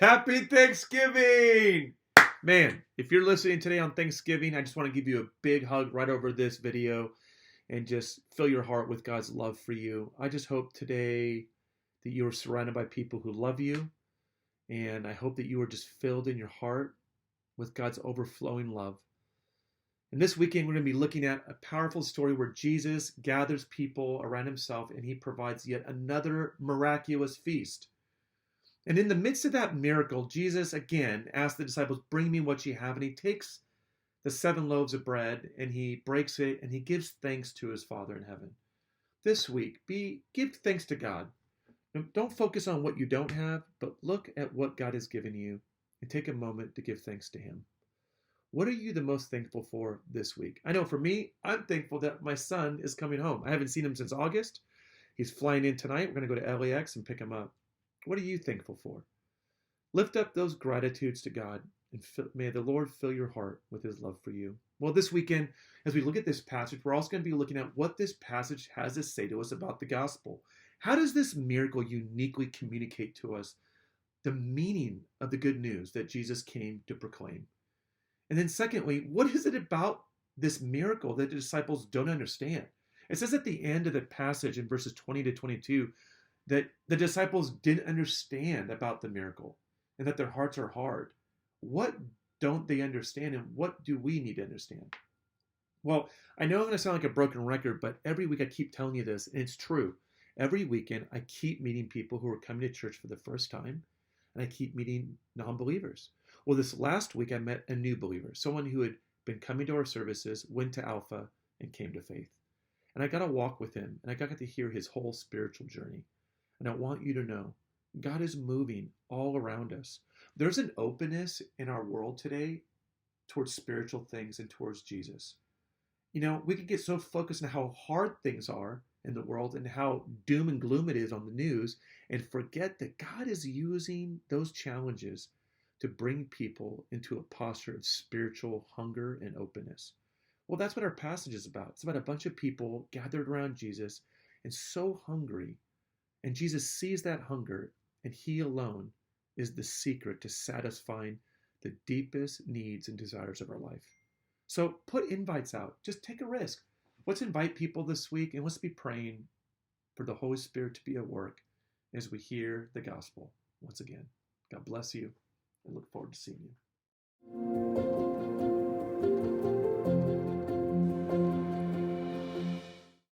Happy Thanksgiving! Man, if you're listening today on Thanksgiving, I just want to give you a big hug right over this video and just fill your heart with God's love for you. I just hope today that you are surrounded by people who love you, and I hope that you are just filled in your heart with God's overflowing love. And this weekend, we're going to be looking at a powerful story where Jesus gathers people around himself and he provides yet another miraculous feast. And in the midst of that miracle, Jesus again asks the disciples, "Bring me what you have." And he takes the 7 loaves of bread and he breaks it and he gives thanks to his Father in heaven. This week, give thanks to God. Don't focus on what you don't have, but look at what God has given you and take a moment to give thanks to him. What are you the most thankful for this week? I know for me, I'm thankful that my son is coming home. I haven't seen him since August. He's flying in tonight. We're going to go to LAX and pick him up. What are you thankful for? Lift up those gratitudes to God, and may the Lord fill your heart with his love for you. Well, this weekend, as we look at this passage, we're also going to be looking at what this passage has to say to us about the gospel. How does this miracle uniquely communicate to us the meaning of the good news that Jesus came to proclaim? And then secondly, what is it about this miracle that the disciples don't understand? It says at the end of the passage in verses 20 to 22 that the disciples didn't understand about the miracle and that their hearts are hard. What don't they understand, and what do we need to understand? Well, I know I'm going to sound like a broken record, but every week I keep telling you this, and it's true. Every weekend I keep meeting people who are coming to church for the first time, and I keep meeting non-believers. Well, this last week I met a new believer, someone who had been coming to our services, went to Alpha, and came to faith. And I got to walk with him, and I got to hear his whole spiritual journey. And I want you to know, God is moving all around us. There's an openness in our world today towards spiritual things and towards Jesus. You know, we can get so focused on how hard things are in the world and how doom and gloom it is on the news and forget that God is using those challenges to bring people into a posture of spiritual hunger and openness. Well, that's what our passage is about. It's about a bunch of people gathered around Jesus and so hungry. And Jesus sees that hunger, and he alone is the secret to satisfying the deepest needs and desires of our life. So put invites out. Just take a risk. Let's invite people this week, and let's be praying for the Holy Spirit to be at work as we hear the gospel once again. God bless you, and look forward to seeing you.